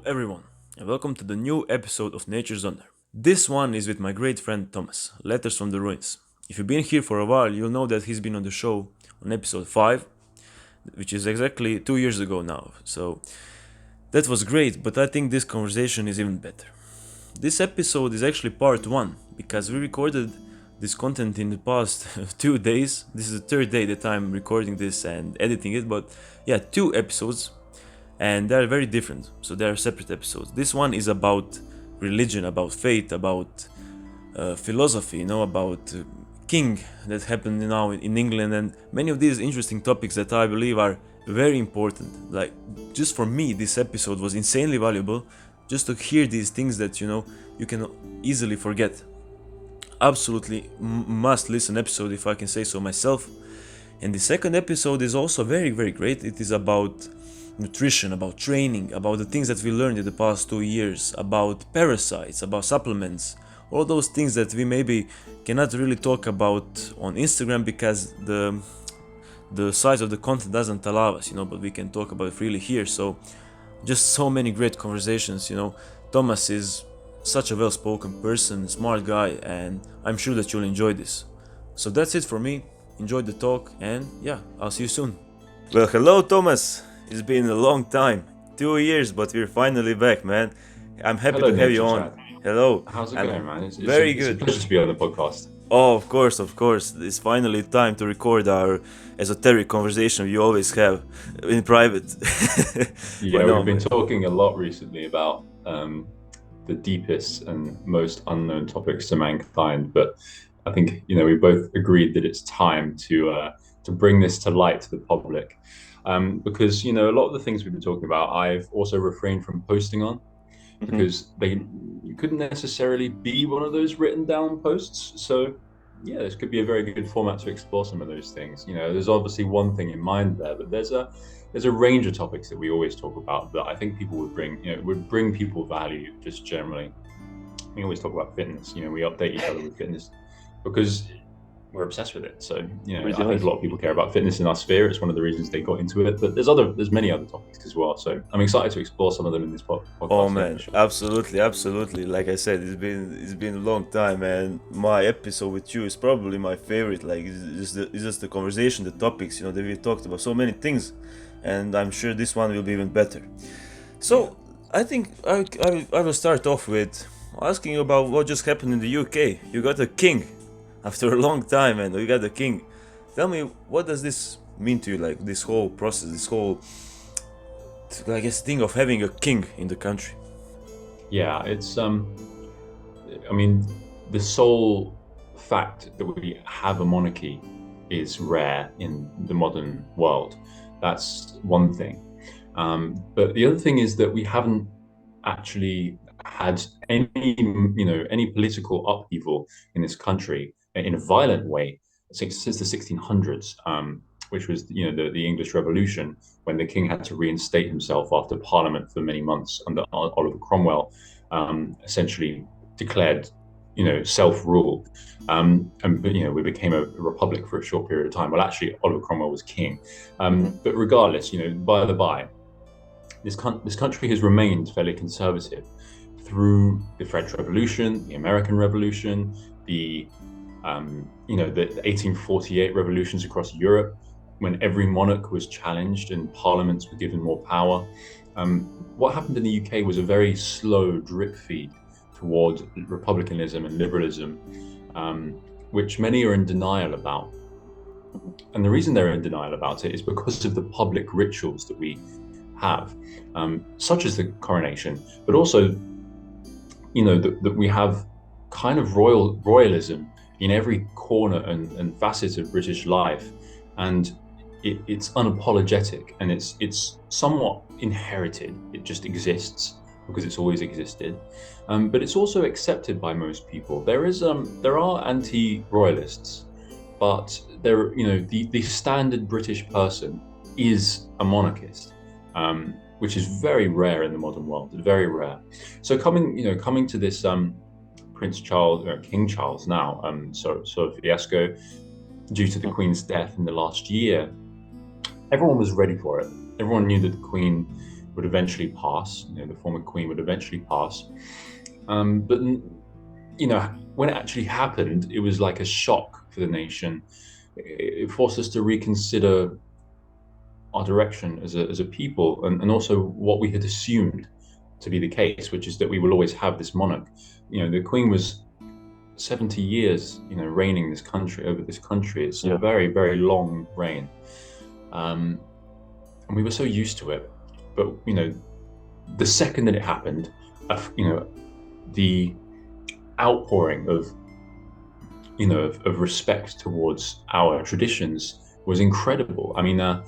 everyone, and welcome to the new episode of Nature.chad. This one is with my great friend Thomas, Letters from the Ruins. If you've been here for a while, you'll know that he's been on the show on episode 5, which is exactly 2 years ago now. So that was great, but I think this conversation is even better. This episode is actually part 1, because we recorded this content in the past 2 days. This is the third day that I'm recording this and editing it, but yeah, 2 episodes, and they are very different, so they are separate episodes. This one is about religion, about faith, about philosophy, about king that happened now in England, and many of these interesting topics that I believe are very important. Like, just for me, this episode was insanely valuable, just to hear these things that you can easily forget. Absolutely must listen episode, if I can say so myself. And the second episode is also very, very great. It is about nutrition, about training, about the things that we learned in the past 2 years, about parasites, about supplements, all those things that we maybe cannot really talk about on Instagram because the size of the content doesn't allow us, but we can talk about it freely here. So just so many great conversations. Thomas is such a well-spoken person, smart guy, and I'm sure that you'll enjoy this. So that's it for me. Enjoy the talk, and yeah, I'll see you soon. Well, hello Thomas. It's been a long time, 2 years, but we're finally back, man. I'm happy Hello, to have you Nature on. Chat. Hello. How's it I'm going, man? very It's a good. pleasure to be on the podcast. Oh, of course, of course. It's finally time to record our esoteric conversation we always have in private. But Yeah, no, we've been man. talking a lot recently about the deepest and most unknown topics to mankind, but I think we both agreed that it's time to bring this to light to the public, because a lot of the things we've been talking about, I've also refrained from posting on Mhm. because they you couldn't necessarily be one of those written down posts. So yeah, this could be a very good format to explore some of those things. There's obviously one thing in mind there, but there's a range of topics that we always talk about that I think people would bring people value just generally. We always talk about fitness. We update each other with fitness because we're obsessed with it. So, I think a Ridiculous. lot of people care about fitness in our sphere. It's one of the reasons they got into it. But there's many other topics as well. So I'm excited to explore some of them in this Oh podcast. Yeah, for man, sure. absolutely, absolutely. Like I said, it's been a long time, and my episode with you is probably my favorite. Like, it's just the conversation, the topics, that we talked about so many things, and I'm sure this one will be even better. Yeah. So I think I will start off with asking you about what just happened in the UK. You got a king after a long time, and you got a king. Tell me, what does this mean to you? Like, this whole process, this whole, I guess, thing of having a king in the country. Yeah. I mean, the sole fact that we have a monarchy is rare in the modern world. That's one thing. But the other thing is that we haven't actually had any political upheaval in this country in a violent way since the 1600s, which was the English Revolution, when the king had to reinstate himself after Parliament for many months under Oliver Cromwell, essentially declared self-rule, and we became a republic for a short period of time. Well, actually, Oliver Cromwell was king, but regardless, by the by, this country has remained fairly conservative through the French Revolution, the American Revolution, the 1848 revolutions across Europe, when every monarch was challenged and parliaments were given more power. What happened in the UK was a very slow drip feed towards republicanism and liberalism, which many are in denial about. And the reason they're in denial about it is because of the public rituals that we have, such as the coronation, but also, that we have kind of royalism in every corner and facet of British life, and it's unapologetic, and it's somewhat inherited. It just exists because it's always existed, but it's also accepted by most people. There are anti-royalists, but the standard British person is a monarchist, which is very rare in the modern world. Very rare. So coming to this Prince Charles, King Charles now, sort of fiasco due to the Queen's death in the last year, everyone was ready for it. Everyone knew that the Queen would eventually pass. The former queen would eventually pass. But when it actually happened, it was like a shock for the nation. It forced us to reconsider our direction as a people, and also what we had assumed to be the case, which is that we will always have this monarch. The queen was 70 years, reigning this country over this country. It's a very, very long reign. And we were so used to it. But, the second that it happened, the outpouring of respect towards our traditions was incredible. I mean, I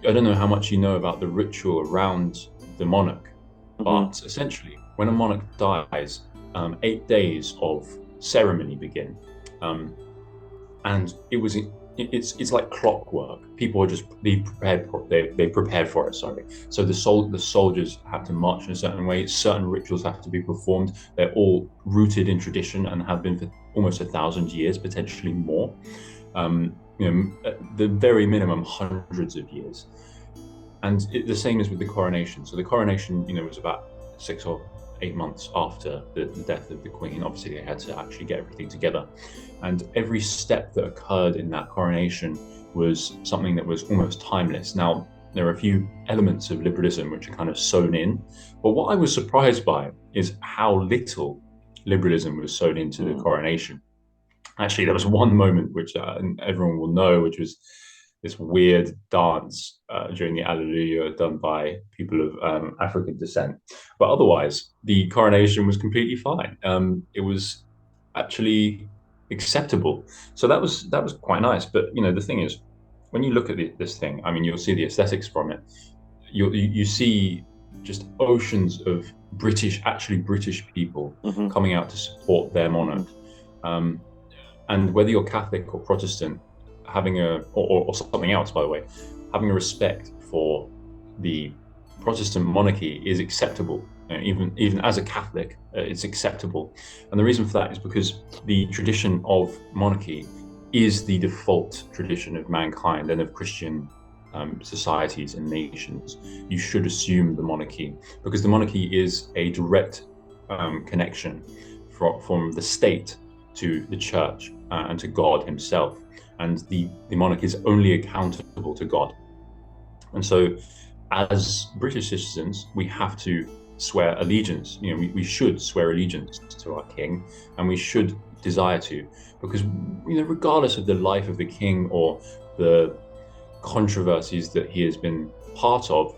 don't know how much you know about the ritual around the monarch, but essentially, when a monarch dies, 8 days of ceremony begin, and it's like clockwork. People are just they prepared for it. Sorry, so the soldiers have to march in a certain way. Certain rituals have to be performed. They're all rooted in tradition and have been for almost 1,000 years, potentially more. At the very minimum, hundreds of years. And the same is with the coronation. So the coronation, was about 6 or 8 months after the death of the queen. Obviously, they had to actually get everything together. And every step that occurred in that coronation was something that was almost timeless. Now, there are a few elements of liberalism which are kind of sewn in. But what I was surprised by is how little liberalism was sewn into the coronation. Actually, there was one moment which everyone will know, which was this weird dance during the Alleluia done by people of African descent. But otherwise, the coronation was completely fine. It was actually acceptable. So that was quite nice. But the thing is, when you look at this thing, I mean, you'll see the aesthetics from it. You see just oceans of British people coming out to support their monarch. And whether you're Catholic or Protestant, having or something else, by the way, having a respect for the Protestant monarchy is acceptable. Even as a Catholic, it's acceptable. And the reason for that is because the tradition of monarchy is the default tradition of mankind and of Christian societies and nations. You should assume the monarchy, because the monarchy is a direct connection from the state to the church and to God himself. And the monarch is only accountable to God. And so as British citizens, we have to swear allegiance. We should swear allegiance to our king, and we should desire to, because regardless of the life of the king or the controversies that he has been part of,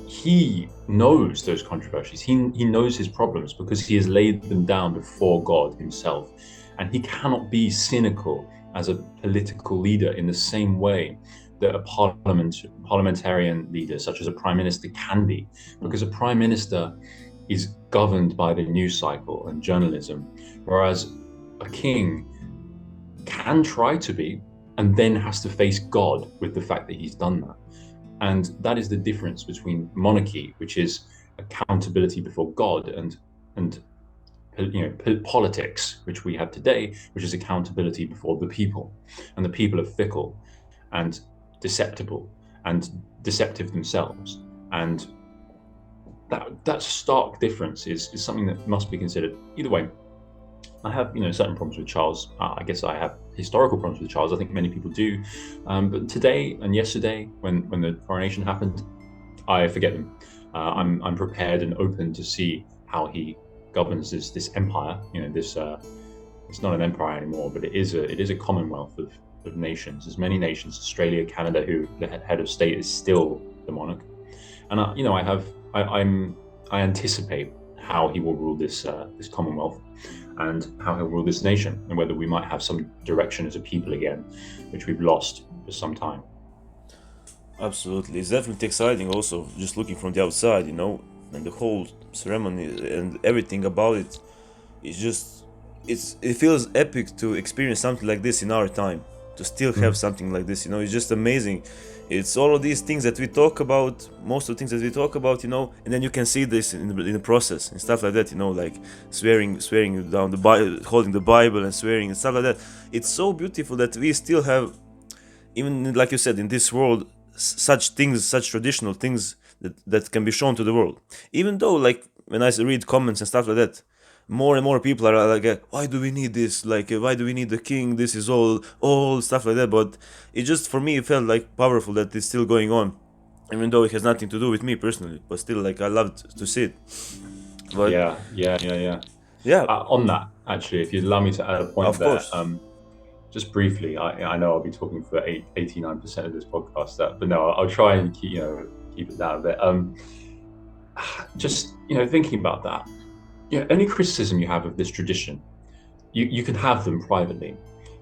he knows those controversies. He knows his problems because he has laid them down before God himself. And he cannot be cynical as a political leader in the same way that a parliamentarian leader, such as a prime minister, can be, because a prime minister is governed by the news cycle and journalism, whereas a king can try to be, and then has to face God with the fact that he's done that. And that is the difference between monarchy, which is accountability before God, and politics, which we have today, which is accountability before the people. And the people are fickle and deceptive themselves. And that stark difference is something that must be considered. Either way, I have certain problems with Charles. I guess I have historical problems with Charles. I think many people do. But today and yesterday, when the coronation happened, I forget them. I'm prepared and open to see how he governs this empire. It's not an empire anymore, but it is a commonwealth of nations. There's many nations, Australia, Canada, who the head of state is still the monarch. And I anticipate how he will rule this commonwealth, and how he'll rule this nation, and whether we might have some direction as a people again, which we've lost for some time. Absolutely, it's definitely exciting. Also, just looking from the outside, and the whole ceremony and everything about it, it feels epic to experience something like this in our time. To still have something like this, it's just amazing. It's all of these things that we talk about, most of the things that we talk about, and then you can see this in the process and stuff like that, like swearing down the Bible, holding the Bible and swearing and stuff like that. It's so beautiful that we still have, even like you said, in this world, such things, such traditional things that can be shown to the world. Even though, like, when I read comments and stuff like that, more and more people are like, why do we need this? Like, why do we need the king? This is all stuff like that. But it just, for me, it felt like powerful that it's still going on, even though it has nothing to do with me personally. But still, like, I loved to see it. But Yeah. yeah, On that, actually, if you'd allow me to add a point of there, course, just briefly, I know I'll be talking for 89% of this podcast, but no, I'll try and keep it down a bit. Just thinking about that, any criticism you have of this tradition, you can have them privately,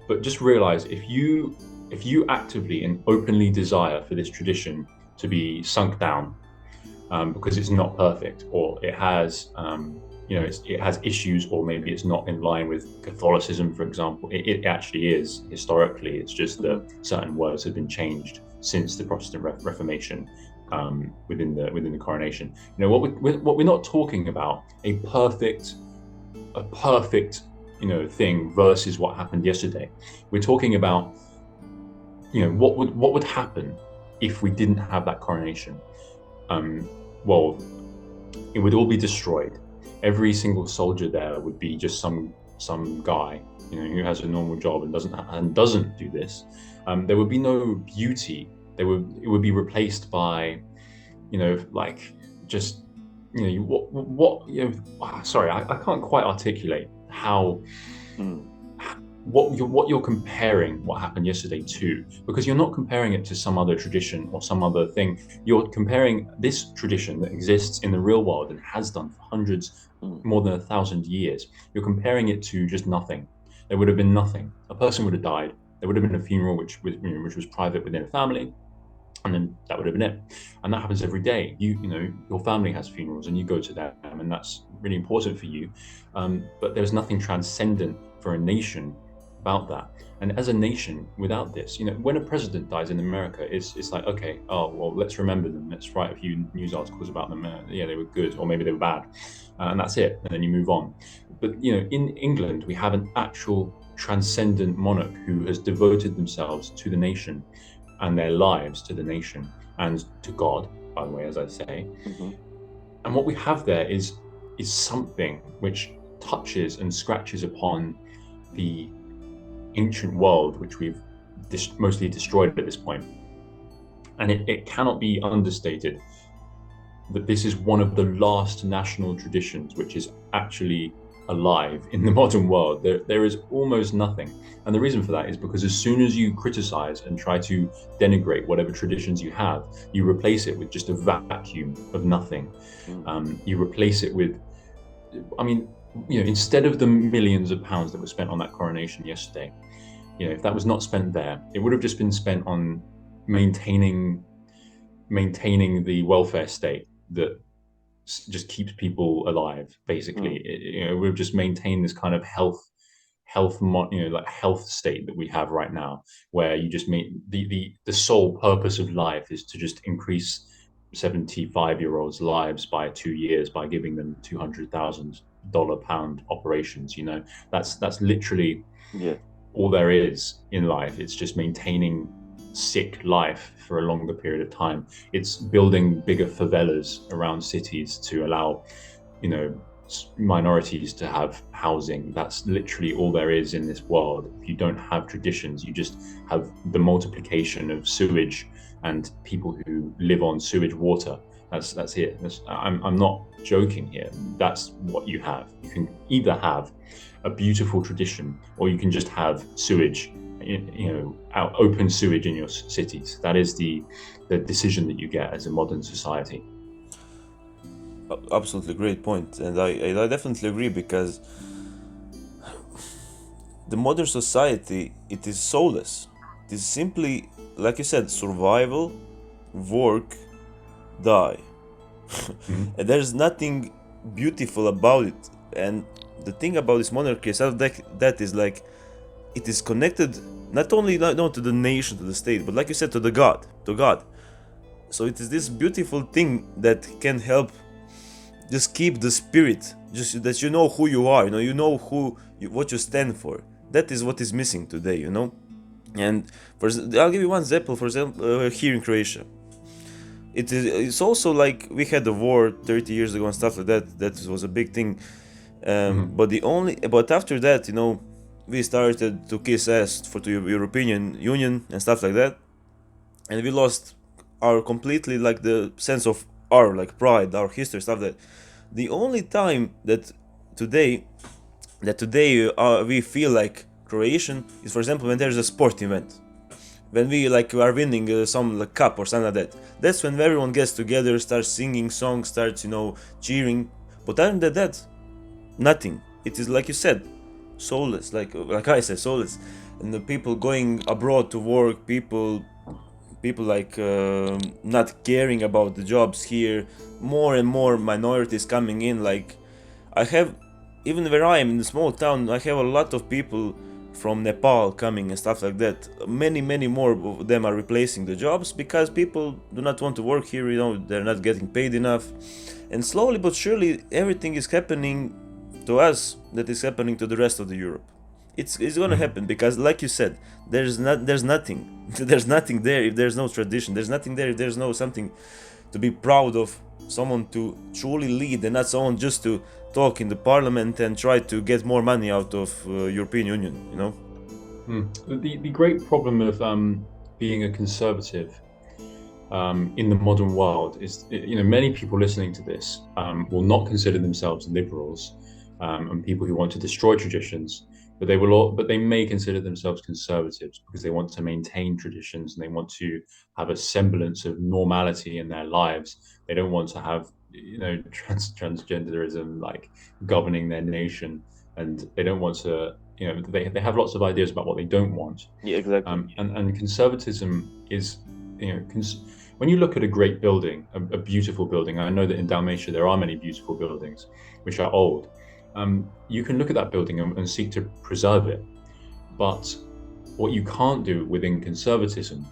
but just realize if you actively and openly desire for this tradition to be sunk down, because it's not perfect, or it has it has issues, or maybe it's not in line with Catholicism, for example. It actually is historically. It's just that certain words have been changed since the Protestant Reformation, within the coronation. What we're not talking about a perfect thing versus what happened yesterday. We're talking about what would happen if we didn't have that coronation. Well, it would all be destroyed. Every single soldier there would be just some guy, who has a normal job and doesn't do this. There would be no beauty. It would be replaced by, like, just, sorry, I can't quite articulate how. What you're comparing what happened yesterday to, because you're not comparing it to some other tradition or some other thing. You're comparing this tradition that exists in the real world and has done for hundreds, more than 1,000 years. You're comparing it to just nothing. There would have been nothing. A person would have died. There would have been a funeral, which was private within a family, and then that would have been it. And that happens every day. Your family has funerals, and you go to them, and that's really important for you. But there's nothing transcendent for a nation about that. And as a nation, without this, when a president dies in America, it's like, okay, oh well, let's remember them. Let's write a few news articles about them. Yeah, they were good, or maybe they were bad, and that's it. And then you move on. But in England, we have an actual transcendent monarch who has devoted themselves to the nation and their lives to the nation and to God, by the way, as I say. And what we have there is something which touches and scratches upon the ancient world, which we've mostly destroyed at this point. And it cannot be understated that this is one of the last national traditions which is actually alive in the modern world. There is almost nothing. And the reason for that is because as soon as you criticize and try to denigrate whatever traditions you have, you replace it with just a vacuum of nothing. You replace it with, instead of the millions of pounds that were spent on that coronation yesterday, if that was not spent there, it would have just been spent on maintaining the welfare state that just keeps people alive, basically. It would have just maintained this kind of health state that we have right now, where you just make the sole purpose of life is to just increase 75-year-olds' lives by 2 years by giving them $200,000 operations. That's literally all there is in life. It's just maintaining sick life for a longer period of time. It's building bigger favelas around cities to allow, minorities to have housing. That's literally all there is in this world. If you don't have traditions, you just have the multiplication of sewage and people who live on sewage water. That's it. I'm not joking here. That's what you have. You can either have a beautiful tradition, or you can just have sewage, open sewage in your cities. That is the decision that you get as a modern society. Absolutely great point, and I definitely agree, because the modern society, it is soulless. It is simply, like you said, survival, work, die. And there's nothing beautiful about it. And the thing about this monarchy is that is like, it is connected not only to the nation, to the state, but like you said, to God. So it is this beautiful thing that can help just keep the spirit, just that who you are, what you stand for. That is what is missing today, And I'll give you one example. For example, here in Croatia, It's also like we had the war 30 years ago and stuff like that. That was a big thing. Hmm. But after that, we started to kiss ass for the European Union and stuff like that, and we lost our completely like the sense of our like pride, our history, stuff that. The only time today that today we feel like Croatian is, for example, when there's a sport event, when we like are winning some like cup or something like that. That's when everyone gets together, starts singing songs, starts cheering. But other than that, nothing. It is like you said, soulless. Like I said, soulless. And the people going abroad to work, people like not caring about the jobs here. More and more minorities coming in. Like I have, even where I am in the small town, I have a lot of people from Nepal coming and stuff like that. Many more of them are replacing the jobs because people do not want to work here. They're not getting paid enough, and slowly but surely everything is happening to us that is happening to the rest of the Europe. It's gonna Hmm. happen because, like you said, there's nothing there's nothing there if there's no tradition. There's nothing there if there's no something to be proud of, someone to truly lead, and not someone just to talk in the parliament and try to get more money out of European Union. The great problem of being a conservative in the modern world is, many people listening to this will not consider themselves liberals, and people who want to destroy traditions, but but they may consider themselves conservatives because they want to maintain traditions and they want to have a semblance of normality in their lives. They don't want to have, transgenderism like governing their nation, and they don't want to, they have lots of ideas about what they don't want. Yeah, exactly. And conservatism is, when you look at a great building, a beautiful building, I know that in Dalmatia there are many beautiful buildings which are old. You can look at that building and seek to preserve it. But what you can't do within conservatism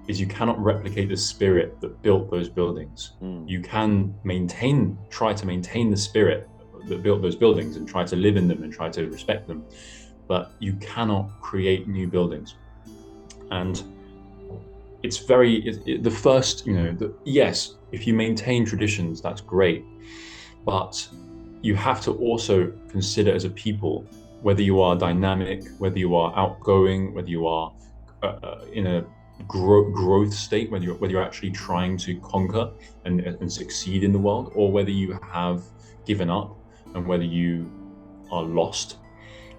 is you cannot replicate the spirit that built those buildings. Mm. You can try to maintain the spirit that built those buildings and try to live in them and try to respect them, but you cannot create new buildings. And it's the first, yes, if you maintain traditions, that's great, but you have to also consider as a people whether you are dynamic, whether you are outgoing, whether you are in a growth state, whether you're actually trying to conquer and succeed in the world, or whether you have given up and whether you are lost.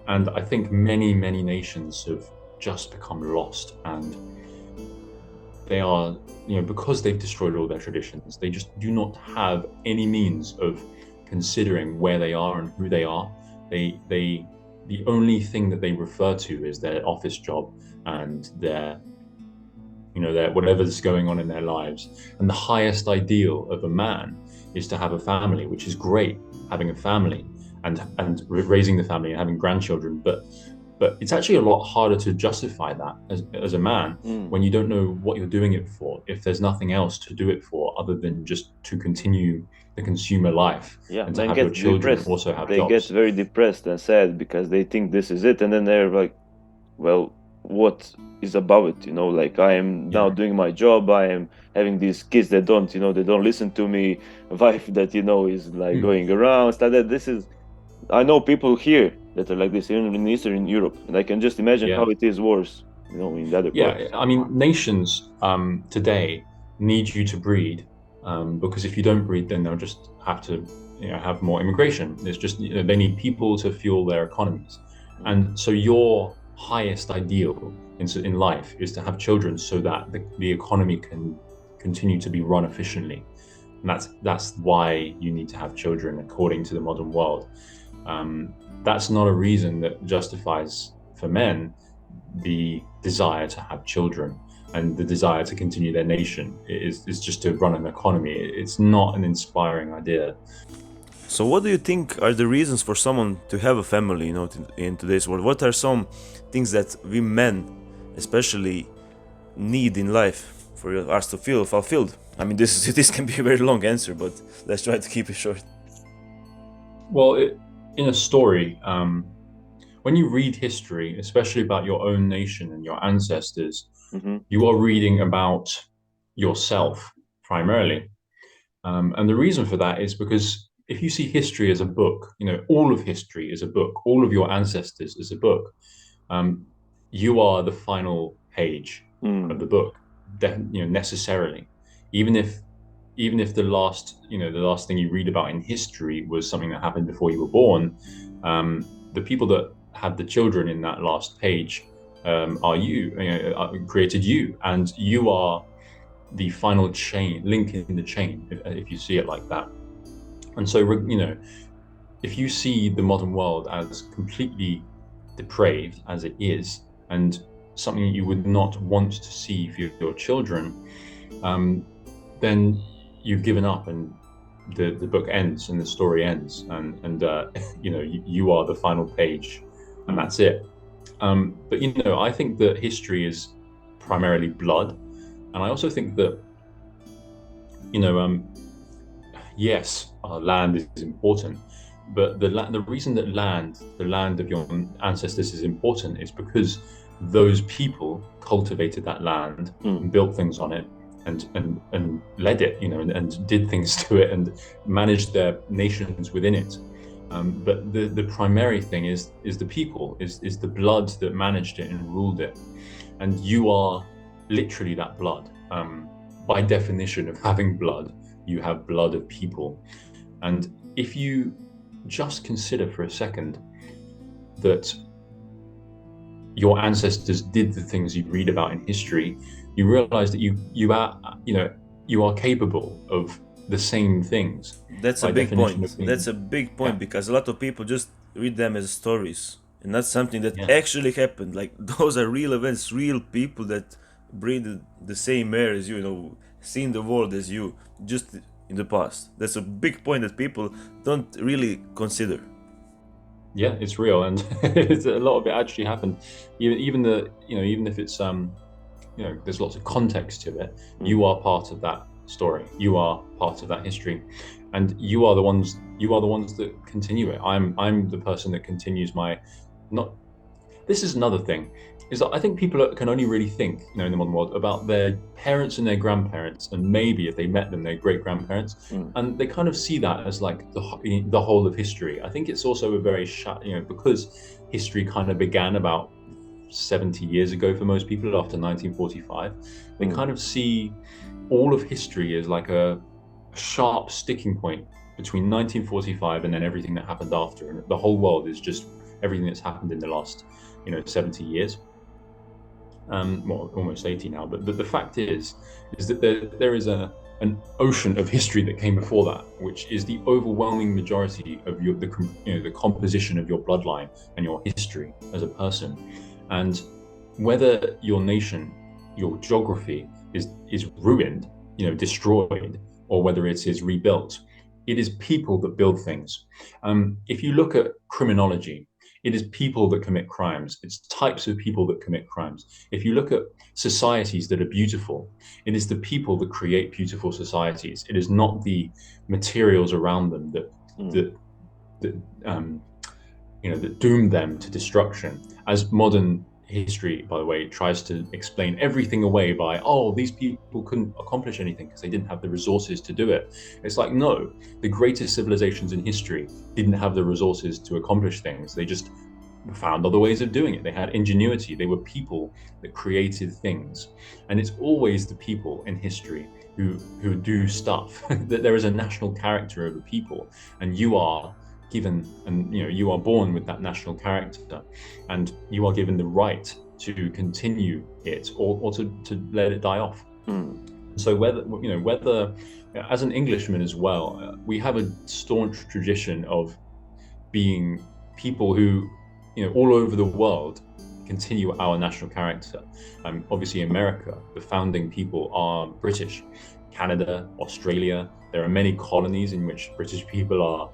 And I think many nations have just become lost, and they are, because they've destroyed all their traditions, they just do not have any means of considering where they are and who they are. The only thing that they refer to is their office job and their whatever's going on in their lives. And the highest ideal of a man is to have a family, which is great, having a family and raising the family and having grandchildren. But it's actually a lot harder to justify that as a man Mm. when you don't know what you're doing it for, if there's nothing else to do it for other than just to continue the consumer life Yeah, and to men have your get children depressed. also have They get jobs. very depressed and sad because they think this is it, and then they're like, well, what is above it? Like I am now Yeah. doing my job. I am having these kids that don't listen to me. A wife that is like Hmm. going around. Stuff that this is. I know people here that are like this even in Eastern Europe, and I can just imagine how Yeah. it is worse, in the other Yeah, parts. I mean, nations today need you to breed, because if you don't breed, then they'll just have to, have more immigration. It's just, they need people to fuel their economies, Mm. and so your highest ideal in life is to have children so that the economy can continue to be run efficiently, and that's why you need to have children according to the modern world. That's not a reason that justifies for men the desire to have children and the desire to continue their nation. Is just to run an economy. It's not an inspiring idea. So, what do you think are the reasons for someone to have a family? In today's world, what are some things that we men, especially, need in life for us to feel fulfilled? I mean, this this can be a very long answer, but let's try to keep it short. Well, in a story, when you read history, especially about your own nation and your ancestors, Hmm. you are reading about yourself primarily. And the reason for that is because if you see history as a book, all of history is a book, all of your ancestors is a book. Um, you are the final page of the Mm. book, necessarily. Even if the last thing you read about in history was something that happened before you were born, the people that had the children in that last page are created you, and you are the final chain link in the chain, if you see it like that. And so, if you see the modern world as completely depraved as it is, and something you would not want to see for your children, um, then you've given up, and the book ends and the story ends, and you are the final page, and Mm. that's it. But I think that history is primarily blood, and I also think that you know yes, land is important, but the reason that the land of your ancestors is important is because those people cultivated that land and Mm. built things on it and led it, and did things to it and managed their nations within it. But the primary thing is the people, is the blood that managed it and ruled it, and you are literally that blood. By definition of having blood, you have blood of people. And if you just consider for a second that your ancestors did the things you read about in history, you realize that you are capable of the same things That's a by big definition of point. That's being. a big Yeah, point because a lot of people just read them as stories and not something that yeah. actually happened. Like those are real events, real people that breathe the same air as you, seen the world as you, just in the past. That's a big point that people don't really consider. Yeah, it's real, and it's, a lot of it actually happened. Even if it's there's lots of context to it. Mm. You are part of that story. You are part of that history, and you are the ones that continue it. I'm the person that continues my not. This is another thing, is that I think people can only really think, in the modern world, about their parents and their grandparents, and maybe if they met them, their great grandparents, Mm. and they kind of see that as like the whole of history. I think it's also a very because history kind of began about 70 years ago for most people after 1945. They Mm. kind of see all of history as like a sharp sticking point between 1945 and then everything that happened after, and the whole world is just everything that's happened in the last 70 years. Well, almost 80 now. But the fact is that there is an ocean of history that came before that, which is the overwhelming majority of the composition of your bloodline and your history as a person. And whether your nation, your geography is ruined, destroyed, or whether it is rebuilt, it is people that build things. If you look at criminology, it is people that commit crimes. It's types of people that commit crimes. If you look at societies that are beautiful, it is the people that create beautiful societies. It is not the materials around them that Mm. that that that doom them to destruction. As modern history, by the way, tries to explain everything away by, oh, these people couldn't accomplish anything because they didn't have the resources to do it. It's like, no, the greatest civilizations in history didn't have the resources to accomplish things. They just found other ways of doing it. They had ingenuity. They were people that created things. And it's always the people in history who do stuff. That there is a national character of a people, and you are given, and you are born with that national character, and you are given the right to continue it, or to let it die off. Mm. So whether as an Englishman as well, we have a staunch tradition of being people who, all over the world continue our national character. Obviously, America, the founding people are British. Canada, Australia, there are many colonies in which British people are,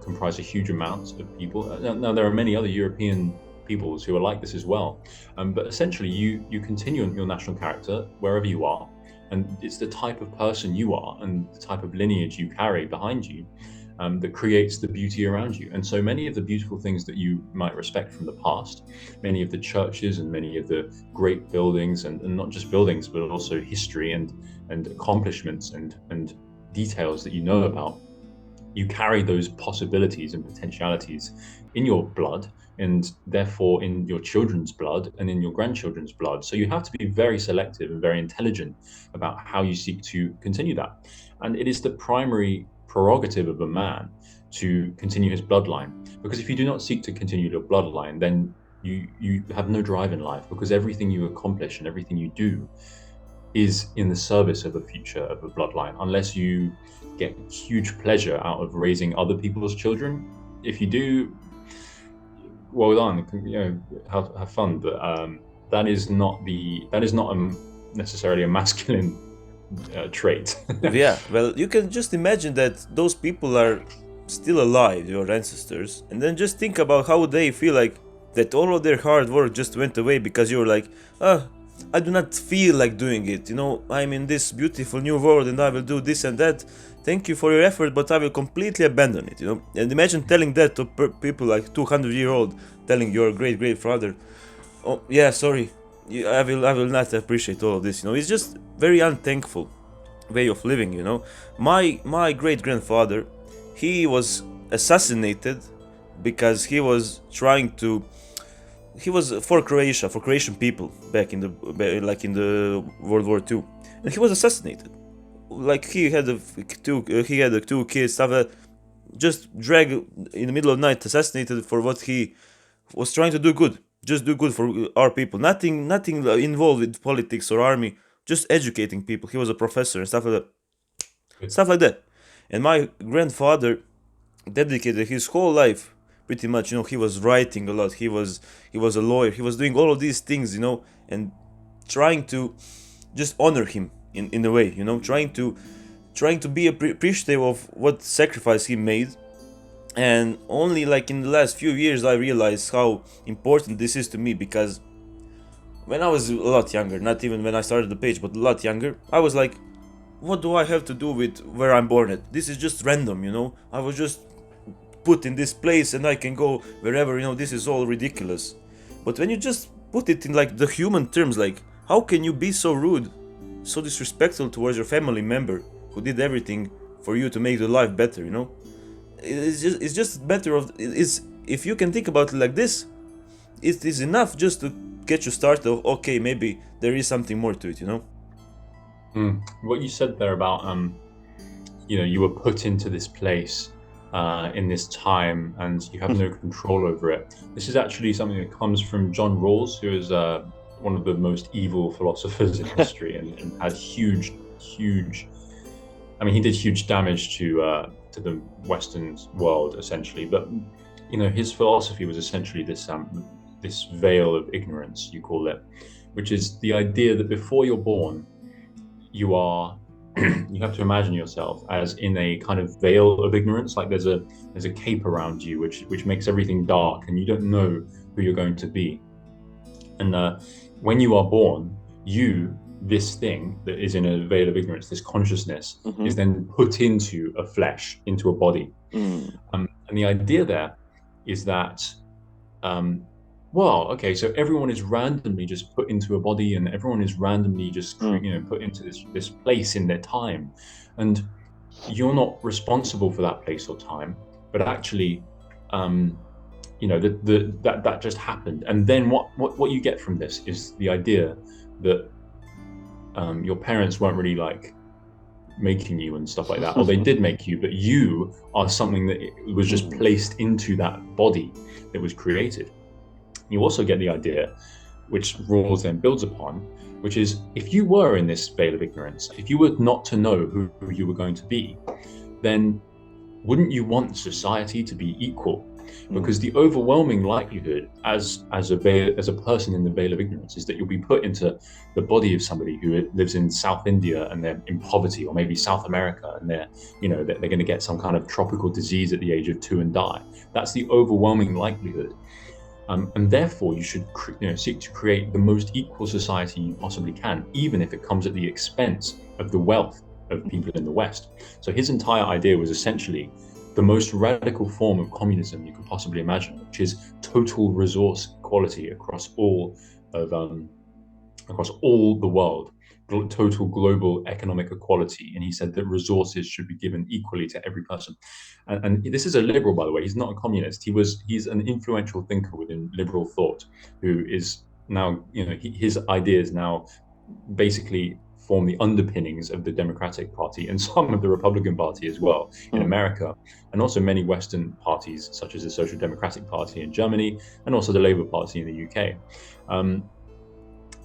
comprise a huge amount of people. Now, there are many other European peoples who are like this as well. But essentially, you continue your national character wherever you are, and it's the type of person you are and the type of lineage you carry behind you. that creates the beauty around you. And so many of the beautiful things that you might respect from the past, many of the churches and many of the great buildings, and not just buildings, but also history and accomplishments and details that you know about, you carry those possibilities and potentialities in your blood, and therefore in your children's blood and in your grandchildren's blood. So you have to be very selective and very intelligent about how you seek to continue that. And it is the primary prerogative of a man to continue his bloodline. Because if you do not seek to continue your bloodline, then you have no drive in life, because everything you accomplish and everything you do is in the service of a future of a bloodline, unless you get huge pleasure out of raising other people's children. If you do, well done, have fun. But that is not necessarily a masculine trait. Yeah, well, you can just imagine that those people are still alive, your ancestors, and then just think about how they feel like that all of their hard work just went away because you're like, I do not feel like doing it, I'm in this beautiful new world and I will do this and that. Thank you for your effort, but I will completely abandon it, And imagine telling that to people like 200-year-old, telling your great-great-father, oh, yeah, sorry, I will not appreciate all of this, It's just very unthankful way of living, My great-grandfather, he was assassinated because he was for Croatia, for Croatian people back in the World War II, and he was assassinated. Like he had two kids, stuff that just dragged in the middle of the night, assassinated for what he was trying to do good, just do good for our people. Nothing involved with politics or army, just educating people. He was a professor and stuff like that. And my grandfather dedicated his whole life pretty much, he was writing a lot, he was a lawyer, he was doing all of these things, and trying to just honor him in a way, trying to be appreciative of what sacrifice he made. And only like in the last few years I realized how important this is to me, because when I was a lot younger, not even when I started the page, but a lot younger, I was like, what do I have to do with where I'm born at? This is just random, I was just put in this place and I can go wherever, this is all ridiculous. But when you just put it in like the human terms, like how can you be so rude, so disrespectful towards your family member who did everything for you to make your life better, It's just better if you can think about it like this, it is enough just to get you started of, okay, maybe there is something more to it, What you said there about you were put into this place in this time and you have no control over it. This is actually something that comes from John Rawls, who is one of the most evil philosophers in history, and had huge, he did huge damage to the Western world, essentially. But his philosophy was essentially this veil of ignorance, you call it, which is the idea that before you're born, you have to imagine yourself as in a kind of veil of ignorance, like there's a cape around you which makes everything dark, and you don't know who you're going to be. And when you are born, this thing that is in a veil of ignorance, this consciousness, is then put into a flesh, into a body. And the idea there is that so everyone is randomly just put into a body, and everyone is randomly just put into this place in their time, and you're not responsible for that place or time, but actually that just happened. And then what you get from this is the idea that your parents weren't really like making you and stuff like that, or they did make you, but you are something that was just placed into that body that was created. You also get the idea, which Rawls then builds upon, which is, if you were in this veil of ignorance, if you were not to know who you were going to be, then wouldn't you want society to be equal? Because the overwhelming likelihood as a person in the veil of ignorance is that you'll be put into the body of somebody who lives in South India and they're in poverty, or maybe South America, and they're going to get some kind of tropical disease at the age of 2 and die. That's the overwhelming likelihood. And therefore, you should seek to create the most equal society you possibly can, even if it comes at the expense of the wealth of people in the West. So his entire idea was essentially the most radical form of communism you could possibly imagine, which is total resource equality across all the world, total global economic equality. And he said that resources should be given equally to every person. And this is a liberal, by the way. He's not a communist. He's an influential thinker within liberal thought, who is now, his ideas now basically form the underpinnings of the Democratic Party and some of the Republican Party as well in America, and also many Western parties such as the Social Democratic Party in Germany and also the Labour Party in the UK.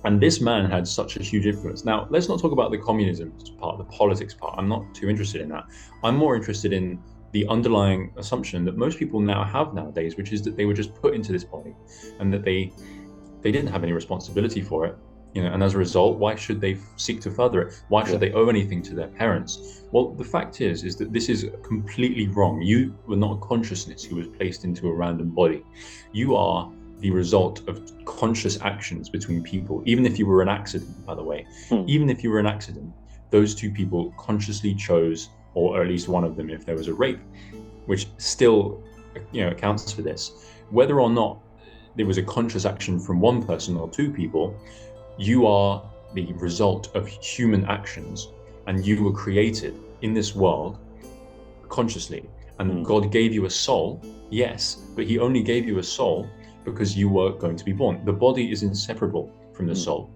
And this man had such a huge influence. Now, let's not talk about the communism part, the politics part. I'm not too interested in that. I'm more interested in the underlying assumption that most people now have nowadays, which is that they were just put into this body and that they didn't have any responsibility for it. And as a result, why should they seek to further it? Why should they owe anything to their parents? Well, the fact is that this is completely wrong. You were not a consciousness who was placed into a random body. You are the result of conscious actions between people. Even if you were an accident, by the way, even if you were an accident, those two people consciously chose, or at least one of them if there was a rape, which still, accounts for this. Whether or not there was a conscious action from one person or two people, you are the result of human actions, and you were created in this world consciously. And God gave you a soul, yes, but he only gave you a soul because you were going to be born. The body is inseparable from the soul.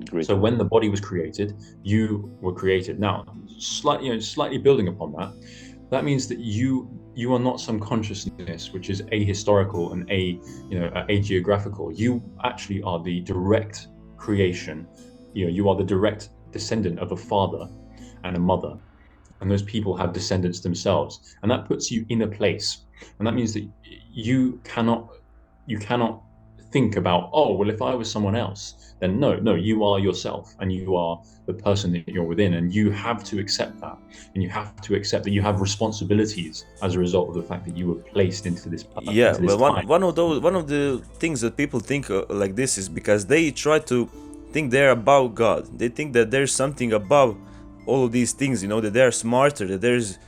Great. So when the body was created, you were created. Now, slightly building upon that, that means that you are not some consciousness which is ahistorical and ageographical. You actually are the direct creation. You are the direct descendant of a father and a mother, and those people have descendants themselves, and that puts you in a place. And that means that you cannot think about, oh, well, if I was someone else, then no, you are yourself, and you are the person that you're within, and you have to accept that, and you have to accept that you have responsibilities as a result of the fact that you were placed into this. One of the things that people think like this is because they try to think they're above God. They think that there's something above all of these things, that they're smarter, that there's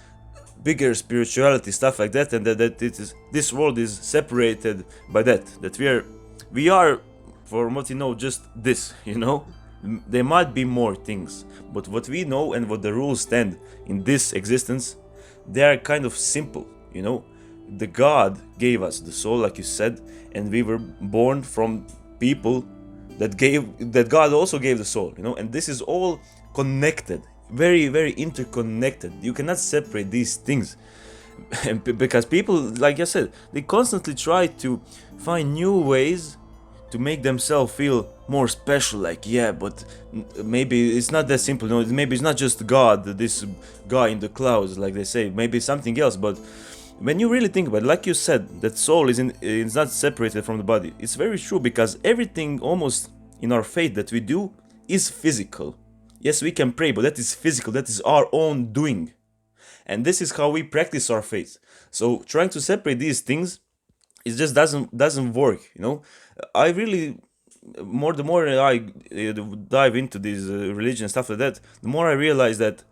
bigger spirituality, stuff like that, and that this world is separated by that we are for what just this. There might be more things, but what we know and what the rules stand in this existence, they are kind of simple. The God gave us the soul, like you said, and we were born from people that God also gave the soul, and this is all connected, very, very interconnected. You cannot separate these things. And because people, like I said, they constantly try to find new ways to make themselves feel more special, but maybe it's not that simple. Maybe it's not just God, this guy in the clouds, like they say. Maybe it's something else. But when you really think about it, like you said, that soul is not separated from the body. It's very true, because everything almost in our faith that we do is physical. Yes, we can pray, but that is physical. That is our own doing. And this is how we practice our faith. So trying to separate these things, it just doesn't work. I really, the more I dive into this religion and stuff like that, the more I realize that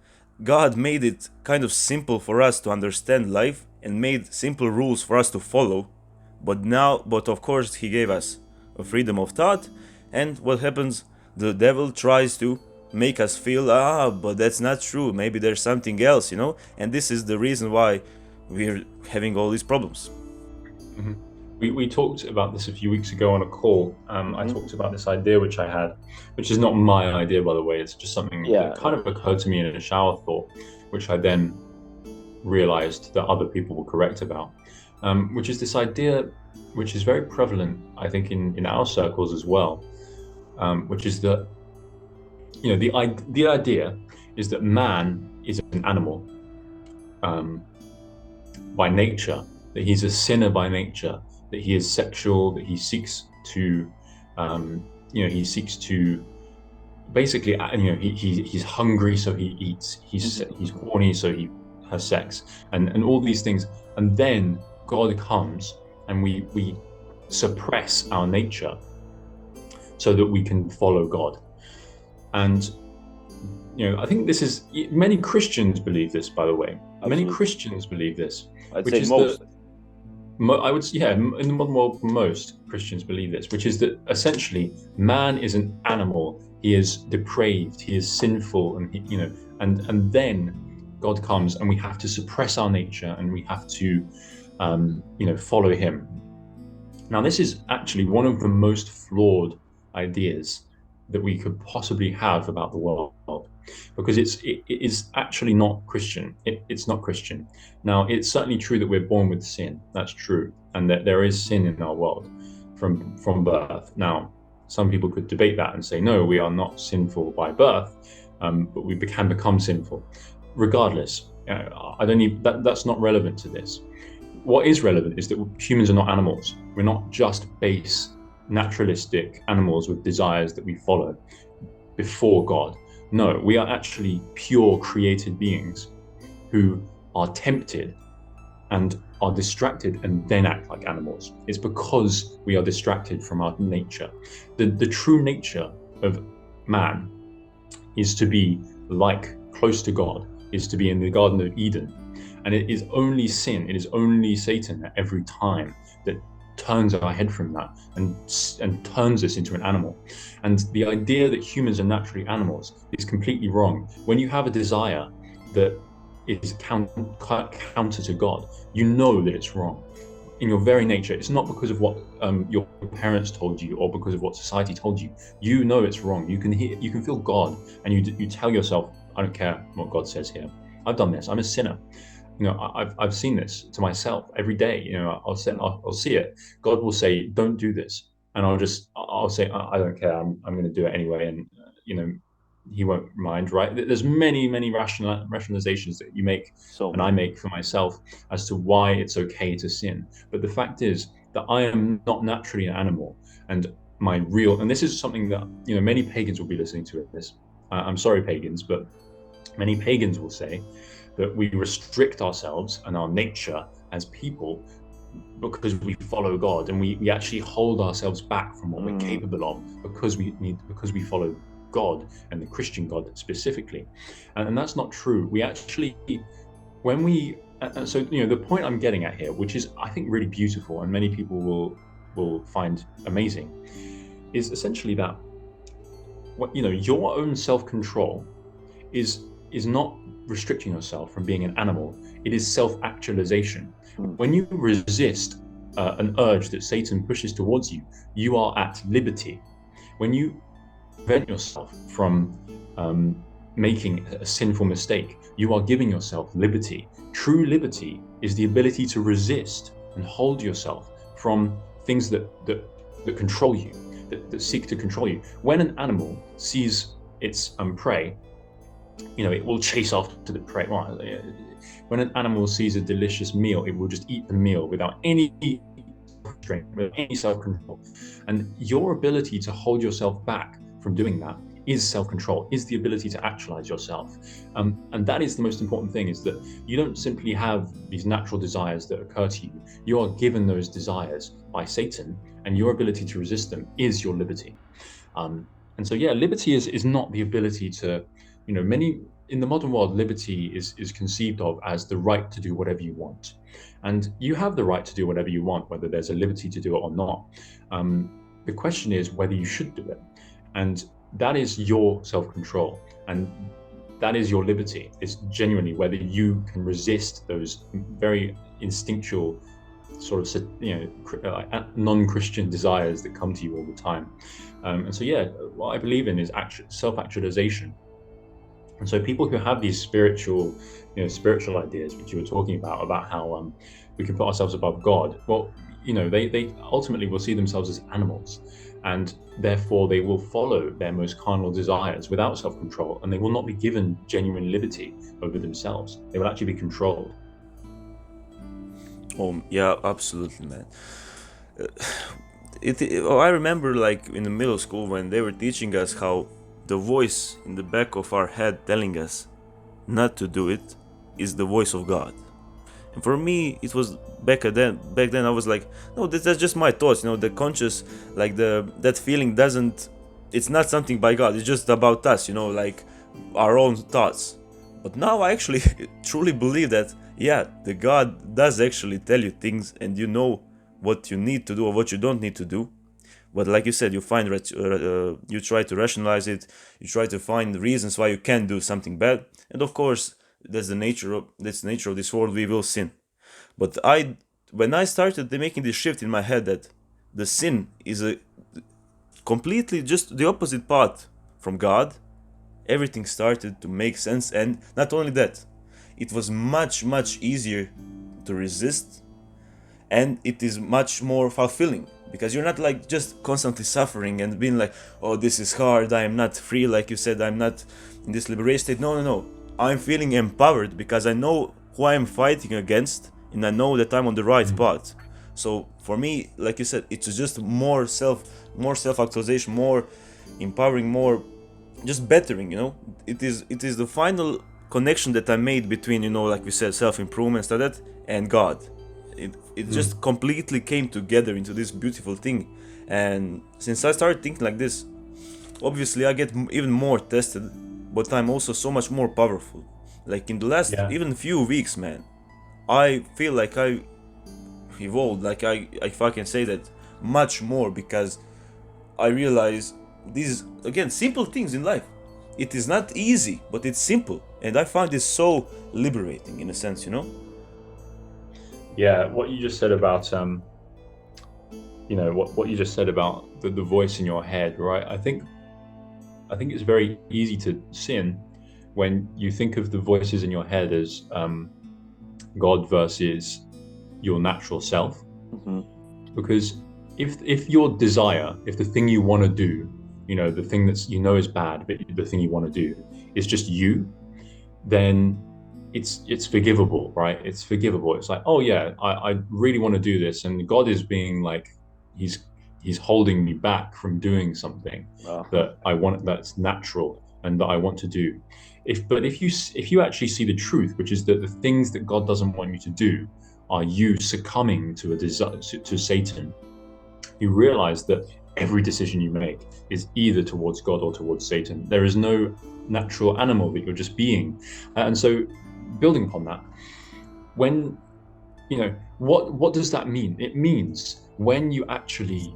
God made it kind of simple for us to understand life and made simple rules for us to follow. But of course, he gave us a freedom of thought. And what happens? The devil tries to make us feel, but that's not true. Maybe there's something else, and this is the reason why we're having all these problems. Mm-hmm. We talked about this a few weeks ago on a call. I talked about this idea which I had, which is not my idea, by the way. It's just something that kind of occurred to me in a shower thought, which I then realized that other people were correct about, which is this idea, which is very prevalent, I think, in our circles as well, which is that the idea is that man is an animal by nature, that he's a sinner by nature, that he is sexual, that he seeks to basically, he's hungry, so he eats, he's horny, so he has sex, and all these things. And then God comes and we suppress our nature so that we can follow God. And I think this is, many Christians believe this, by the way. Absolutely. Many Christians believe this, I'd which say is that most. I would, yeah, in the modern world, most Christians believe this, which is that essentially man is an animal. He is depraved. He is sinful, and and then God comes, and we have to suppress our nature, and we have to, follow Him. Now, this is actually one of the most flawed ideas that we could possibly have about the world, because it is actually not Christian. It's not Christian. Now, it's certainly true that we're born with sin. That's true, and that there is sin in our world from birth. Now, some people could debate that and say, no, we are not sinful by birth, but we can become sinful. Regardless, I don't need that. That's not relevant to this. What is relevant is that humans are not animals. We're not just base naturalistic animals with desires that we follow before God. No, we are actually pure created beings who are tempted and are distracted and then act like animals. It's because we are distracted from our nature. The true nature of man is to be like close to God, is to be in the Garden of Eden. And it is only sin, it is only Satan at every time that turns our head from that and turns us into an animal. And the idea that humans are naturally animals is completely wrong. When you have a desire that is counter to God, you know that it's wrong in your very nature. It's not because of what your parents told you or because of what society told you. You know it's wrong. You can feel God, and you tell yourself, I don't care what God says here. I've done this. I'm a sinner. I've seen this to myself every day. I'll see it. God will say, don't do this, and I'll say, I don't care. I'm going to do it anyway, and He won't mind, right? There's many rationalizations that you make So and I many. make for myself as to why it's okay to sin. But the fact is that I am not naturally an animal, and and this is something that many pagans will be listening to this. I'm sorry, pagans, but many pagans will say that we restrict ourselves and our nature as people because we follow God, and we actually hold ourselves back from what we're Mm, capable of because we follow God, and the Christian God specifically. And that's not true. We actually, when we so the point I'm getting at here, which is I think really beautiful and many people will find amazing, is essentially that your own self-control is not restricting yourself from being an animal. It is self-actualization. mm, When you resist an urge that Satan pushes towards you, you are at liberty. When you prevent yourself from making a sinful mistake, you are giving yourself liberty. True liberty is the ability to resist and hold yourself from things that control you, that seek to control you. When an animal sees its prey, it will chase after the prey. When an animal sees a delicious meal, it will just eat the meal without any restraint, without any self-control. And your ability to hold yourself back from doing that is self-control, is the ability to actualize yourself. And that is the most important thing, is that you don't simply have these natural desires that occur to you. You are given those desires by Satan, and your ability to resist them is your liberty. And so, yeah, liberty is not the ability to, many in the modern world, liberty is conceived of as the right to do whatever you want. And you have the right to do whatever you want, whether there's a liberty to do it or not. The question is whether you should do it. And that is your self-control. And that is your liberty. It's genuinely whether you can resist those very instinctual sort of non-Christian desires that come to you all the time. And so, yeah, what I believe in is self-actualization. And so, people who have these spiritual ideas, which you were talking about how we can put ourselves above God, well, they ultimately will see themselves as animals, and therefore they will follow their most carnal desires without self-control, and they will not be given genuine liberty over themselves. They will actually be controlled. oh yeah, absolutely, man. I remember like in the middle school when they were teaching us how the voice in the back of our head telling us not to do it is the voice of God. And for me, it was Back then, I was like, no, that's just my thoughts. The conscious, like that feeling doesn't. It's not something by God. It's just about us. Like our own thoughts. But now I actually truly believe that Yeah, the God does actually tell you things, and you know what you need to do or what you don't need to do. But like you said, you try to rationalize it. You try to find reasons why you can do something bad, and of course, that's the nature of this world. We will sin. But when I started making this shift in my head that the sin is a completely just the opposite path from God, everything started to make sense. And not only that, it was much easier to resist, and it is much more fulfilling because you're not like just constantly suffering and being like, oh, this is hard, I am not free, like you said, I'm not in this liberation state. No, I'm feeling empowered because I know who I am fighting against, and I know that I'm on the right path. So for me, like you said, it's just more self-actualization, more empowering, more just bettering. It is the final connection that I made between, like we said, self-improvement, stuff like that, and God. It just completely came together into this beautiful thing. And since I started thinking like this, obviously I get even more tested, but I'm also so much more powerful. Like in the last Yeah. even few weeks, man, I feel like I evolved, like I if I can say that, much more, because I realize these, again, simple things in life. It is not easy, but it's simple, and I find this so liberating in a sense. Yeah, what you just said about what you just said about the voice in your head, right? I think it's very easy to sin when you think of the voices in your head as God versus your natural self. Mm-hmm. Because if your desire, if the thing you want to do, the thing that's is bad, but the thing you want to do is just you, then it's forgivable, right? It's forgivable. It's like, oh yeah, I really want to do this, and God is being like, he's he's holding me back from doing something Uh-huh. that I want, that's natural and that I want to do. If you actually see the truth, which is that the things that God doesn't want you to do are you succumbing to a desire to Satan, you realize that every decision you make is either towards God or towards Satan. There is no natural animal that you're just being. And so, building upon that, when what does that mean? It means when you actually,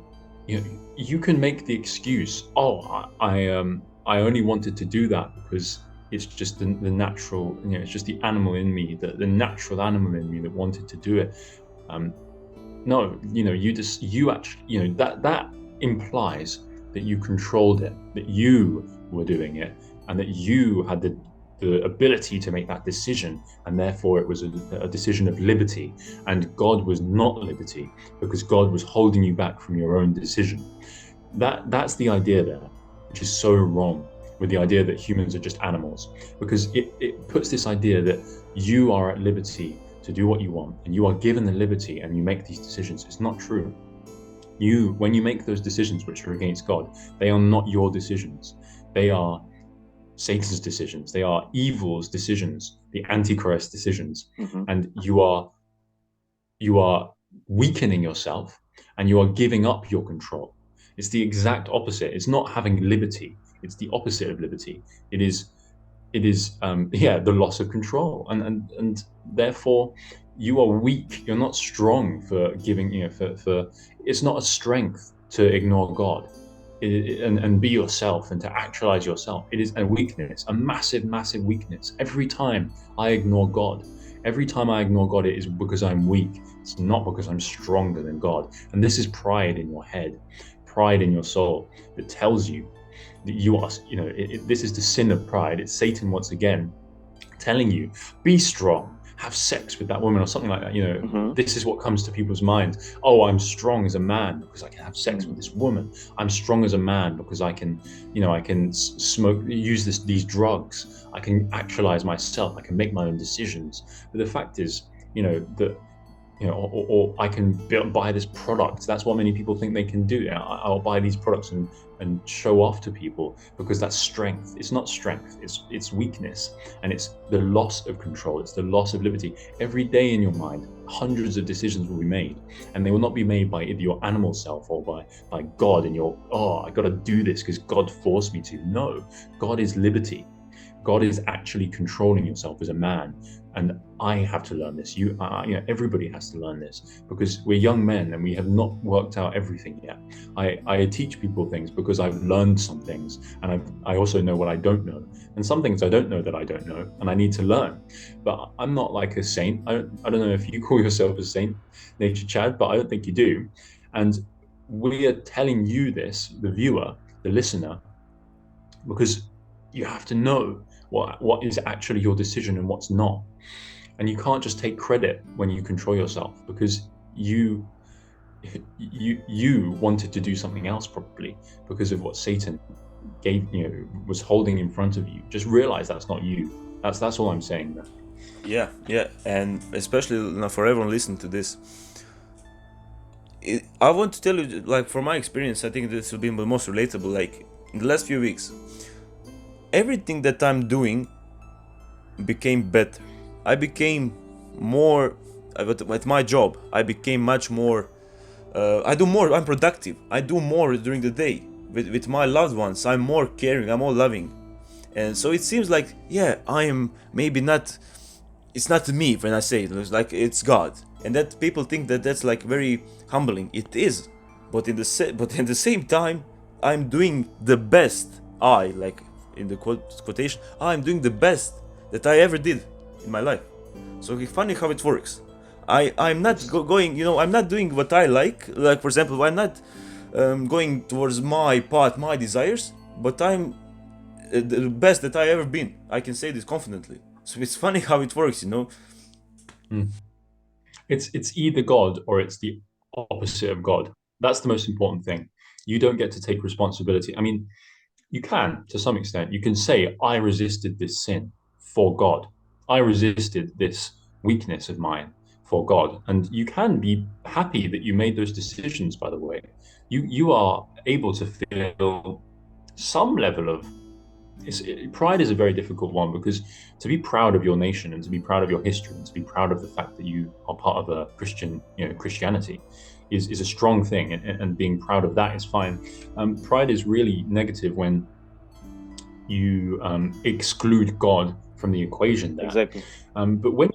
you can make the excuse, oh, I only wanted to do that because it's just the natural, it's just the animal in me, the natural animal in me that wanted to do it. Um, no, you actually, that implies that you controlled it, that you were doing it, and that you had the ability to make that decision, and therefore it was a decision of liberty. And God was not liberty, because God was holding you back from your own decision. That's the idea there, which is so wrong, with the idea that humans are just animals, because it puts this idea that you are at liberty to do what you want, and you are given the liberty and you make these decisions. It's not true. When you make those decisions which are against God, they are not your decisions. They are Satan's decisions. They are evil's decisions, the Antichrist decisions. Mm-hmm. And you are weakening yourself, and you are giving up your control. It's the exact opposite. It's not having liberty. It's the opposite of liberty. It is yeah, the loss of control, and therefore you are weak. You're not strong for giving, for it's not a strength to ignore God, and be yourself and to actualize yourself. It is a weakness, a massive weakness. Every time I ignore God, it is because I'm weak. It's not because I'm stronger than God. And this is pride in your head, pride in your soul, that tells you that you are, this is the sin of pride. It's Satan once again telling you, be strong, have sex with that woman or something like that. Mm-hmm. This is what comes to people's minds. Oh, I'm strong as a man because I can have sex with this woman. I'm strong as a man because I can, I can smoke, use these drugs. I can actualize myself. I can make my own decisions. But the fact is, that or I can buy this product. That's what many people think they can do. I'll buy these products and show off to people because that's strength. It's not strength. It's weakness, and it's the loss of control. It's the loss of liberty. Every day in your mind, hundreds of decisions will be made, and they will not be made by either your animal self or by God. And I got to do this because God forced me to. No, God is liberty. God is actually controlling yourself as a man. and I have to learn this. Everybody has to learn this because we're young men and we have not worked out everything yet. I teach people things because I've learned some things, and I also know what I don't know, and some things I don't know that I don't know, and I need to learn. But I'm not like a saint. I don't know if you call yourself a saint, Nature Chad, but I don't think you do. And we are telling you this, the viewer, the listener, because you have to know what is actually your decision and what's not. And you can't just take credit when you control yourself, because you wanted to do something else, probably because of what Satan was holding in front of you. Just realize that's not you. That's all I'm saying there. Yeah, and especially now for everyone listening to this, I want to tell you, like, from my experience, I think this will be the most relatable. Like, in the last few weeks, everything that I'm doing became better. I became more at my job. I became much more. I do more. I'm productive. I do more during the day with my loved ones. I'm more caring. I'm more loving, and so it seems like, yeah, I am maybe not. It's not me when I say it. It's like it's God, and that people think that that's like very humbling. It is, but in the same time, I'm doing the best. I like in the quotation. I'm doing the best that I ever did in my life. So it's funny how it works. I'm not going. I'm not doing what I like. Like, for example, I'm not going towards my path, my desires, but I'm the best that I ever been. I can say this confidently. So it's funny how it works. Mm. It's either God or it's the opposite of God. That's the most important thing. You don't get to take responsibility. I mean, you can, to some extent. You can say, I resisted this sin for God. I resisted this weakness of mine for God. And you can be happy that you made those decisions, by the way. You are able to feel some level of pride is a very difficult one, because to be proud of your nation and to be proud of your history and to be proud of the fact that you are part of a Christianity is a strong thing, and being proud of that is fine. Pride is really negative when you exclude God from the equation there. Exactly. But when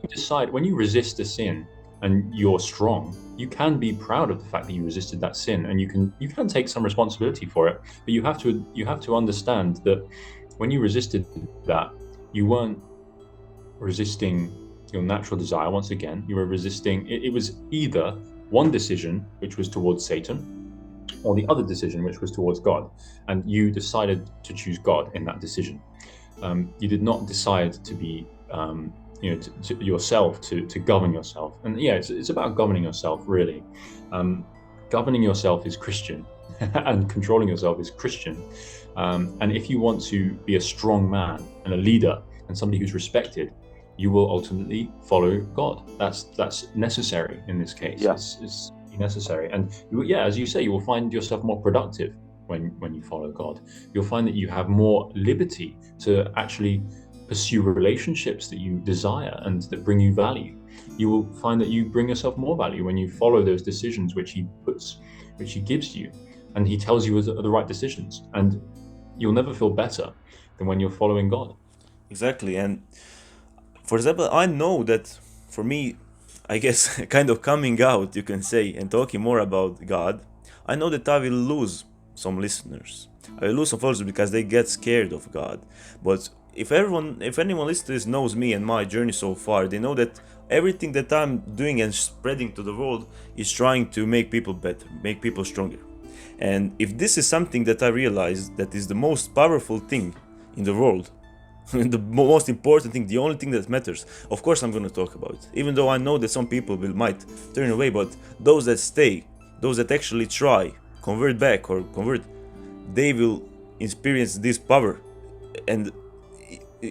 you resist a sin and you're strong, you can be proud of the fact that you resisted that sin, and you can take some responsibility for it. But you have to understand that when you resisted that, you weren't resisting your natural desire. Once again, you were resisting. It was either one decision, which was towards Satan, or the other decision, which was towards God, and you decided to choose God in that decision. You did not decide to be, to yourself, to govern yourself. And yeah, it's about governing yourself, really. Governing yourself is Christian, and controlling yourself is Christian. And if you want to be a strong man and a leader and somebody who's respected, you will ultimately follow God. That's necessary in this case. Yeah. It's necessary. And as you say, you will find yourself more productive when you follow God. You'll find that you have more liberty to actually pursue relationships that you desire and that bring you value. You will find that you bring yourself more value when you follow those decisions which he gives you, and he tells you are the right decisions. And you'll never feel better than when you're following God. Exactly. And for example, I know that for me, I guess, kind of coming out, you can say, and talking more about God, I know that I will lose some listeners. I will lose some followers because they get scared of God. But if anyone listening to this knows me and my journey so far, they know that everything that I'm doing and spreading to the world is trying to make people better, make people stronger. And if this is something that I realize that is the most powerful thing in the world, the most important thing, the only thing that matters, of course I'm going to talk about it. Even though I know that some people might turn away, but those that stay, those that actually try, convert back or convert, they will experience this power. And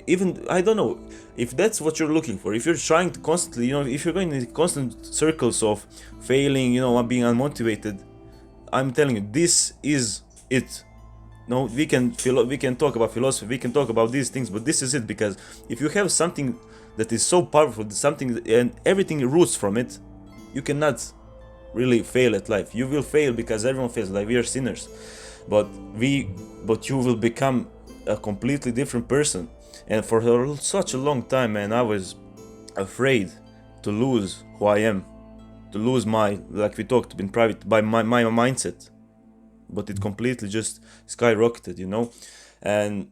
even, I don't know, if that's what you're looking for, if you're trying to constantly, if you're going in constant circles of failing, being unmotivated, I'm telling you, this is it. No, we can talk about philosophy, we can talk about these things, but this is it. Because if you have something that is so powerful, something, and everything roots from it, you cannot really fail at life. You will fail because everyone fails. Like, we are sinners, but you will become a completely different person. And for such a long time, man, I was afraid to lose who I am, to lose my, like we talked in private, by my mindset. But it completely just skyrocketed, and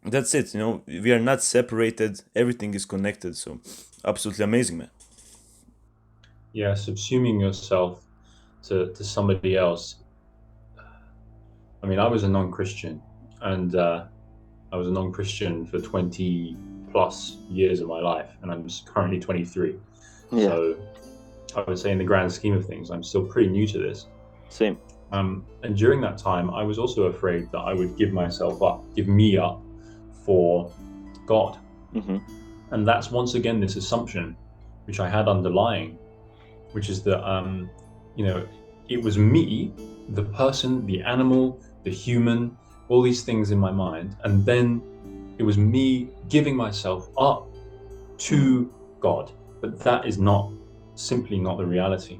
that's it. We are not separated, everything is connected. So absolutely amazing, man. Yeah, subsuming yourself to somebody else. I mean, I was a non-Christian, and I was a non-Christian for 20 plus years of my life, and I'm currently 23. Yeah, So I would say, in the grand scheme of things, I'm still pretty new to this. same. And during that time, I was also afraid that I would give me up for God. Mm-hmm. And that's once again this assumption, which I had underlying, which is that, it was me, the person, the animal, the human, all these things in my mind. And then it was me giving myself up to God. But that is simply not the reality.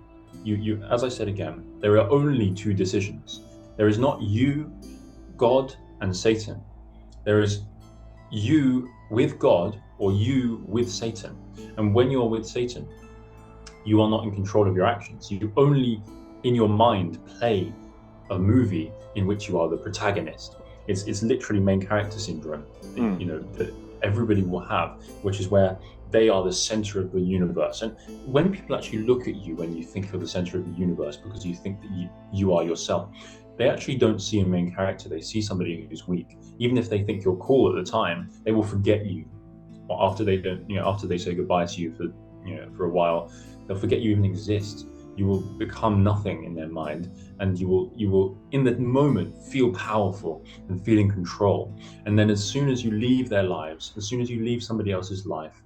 As I said again, there are only two decisions. There is not you, God, and Satan. There is you with God or you with Satan. And when you're with Satan, you are not in control of your actions. You only, in your mind, play a movie in which you are the protagonist. It's literally main character syndrome, that everybody will have, which is where they are the center of the universe. And when people actually look at you, when you think you're the center of the universe because you think that you are yourself, they actually don't see a main character. They see somebody who's weak. Even if they think you're cool at the time, they will forget you. Or after they say goodbye to you for a while, they'll forget you even exist. You will become nothing in their mind, and you will in that moment feel powerful and feel in control. And then as soon as you leave their lives, as soon as you leave somebody else's life,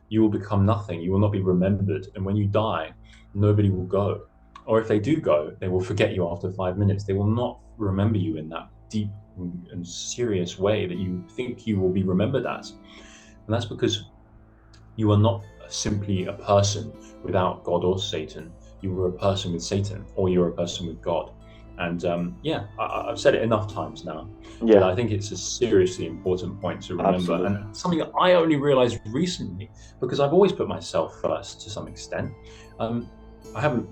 you will become nothing. You will not be remembered. And when you die, nobody will go. Or if they do go, they will forget you after 5 minutes. They will not remember you in that deep and serious way that you think you will be remembered as. And that's because you are not simply a person without God or Satan. You were a person with Satan, or you're a person with God. And I've said it enough times now, but I think it's a seriously important point to remember, Absolutely. and something that I only realized recently, because I've always put myself first to some extent. I haven't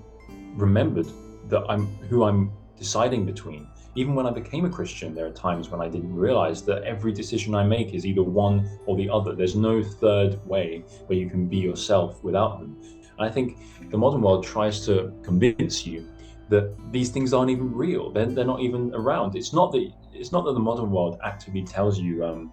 remembered that who I'm deciding between. Even when I became a Christian, there are times when I didn't realize that every decision I make is either one or the other. There's no third way where you can be yourself without them. And I think the modern world tries to convince you that these things aren't even real. They're not even around. It's not that the modern world actively tells you,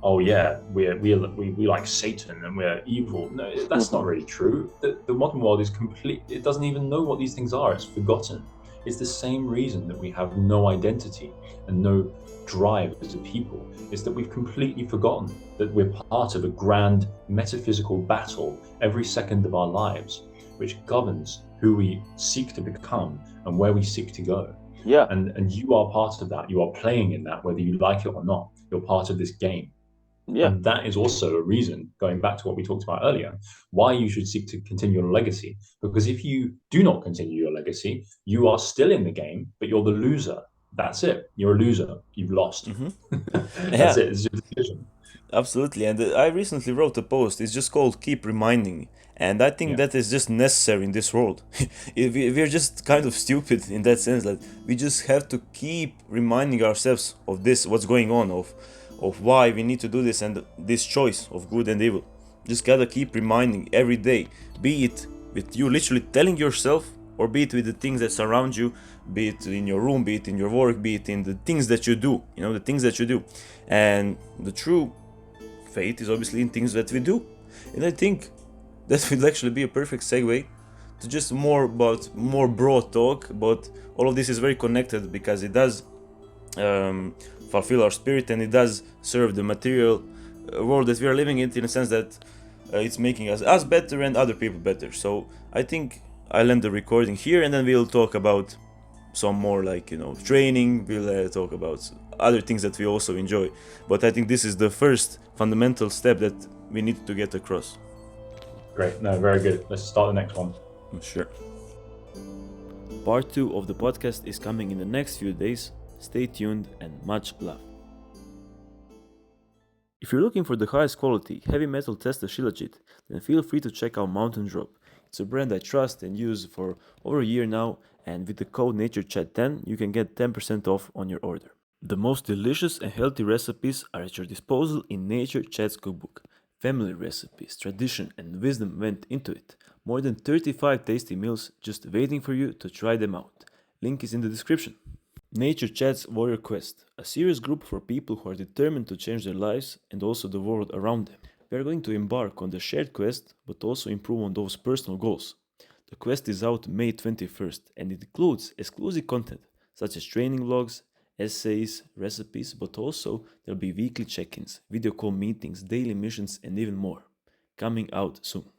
oh yeah, we like Satan and we're evil. No, that's not really true. The modern world is complete. It doesn't even know what these things are. It's forgotten. It's the same reason that we have no identity and no drive as a people. Is that we've completely forgotten that we're part of a grand metaphysical battle every second of our lives, which governs who we seek to become and where we seek to go. Yeah. And you are part of that. You are playing in that, whether you like it or not. You're part of this game. Yeah. And that is also a reason, going back to what we talked about earlier, why you should seek to continue your legacy. Because if you do not continue your legacy, you are still in the game, but you're the loser. That's it. You're a loser. You've lost. That's Yeah. it. It's your decision. Absolutely, and I recently wrote a post. It's just called "Keep Reminding Me," and I think Yeah. that is just necessary in this world. We're just kind of stupid in that sense that we just have to keep reminding ourselves of this, what's going on, of why we need to do this, and this choice of good and evil. Just gotta keep reminding every day, be it with you literally telling yourself, or be it with the things that surround you, be it in your room, be it in your work, be it in the things that you do, the things that you do. And the true faith is obviously in things that we do. And I think that would actually be a perfect segue to just more broad talk, but all of this is very connected because it does fulfill our spirit, and it does serve the material world that we are living in a sense that it's making us better and other people better. So I think I'll end the recording here, and then we'll talk about some more like training. We'll talk about other things that we also enjoy, but I think this is the first fundamental step that we need to get across. Great. No, very good. Let's start the next one. Sure. Part 2 of the podcast is coming in the next few days. Stay tuned and much love. If you're looking for the highest quality heavy metal tester shilajit, then feel free to check out Mountain Drop. It's a brand I trust and use for over a year now, and with the code nature.chad10 you can get 10% off on your order. The most delicious and healthy recipes are at your disposal in Nature Chad's cookbook. Family recipes, tradition, and wisdom went into it. More than 35 tasty meals just waiting for you to try them out. Link is in the description. Nature Chat's Warrior Quest, a serious group for people who are determined to change their lives and also the world around them. We are going to embark on the shared quest, but also improve on those personal goals. The quest is out May 21st and it includes exclusive content such as training logs, essays, recipes, but also there'll be weekly check ins, video call meetings, daily missions, and even more. Coming out soon.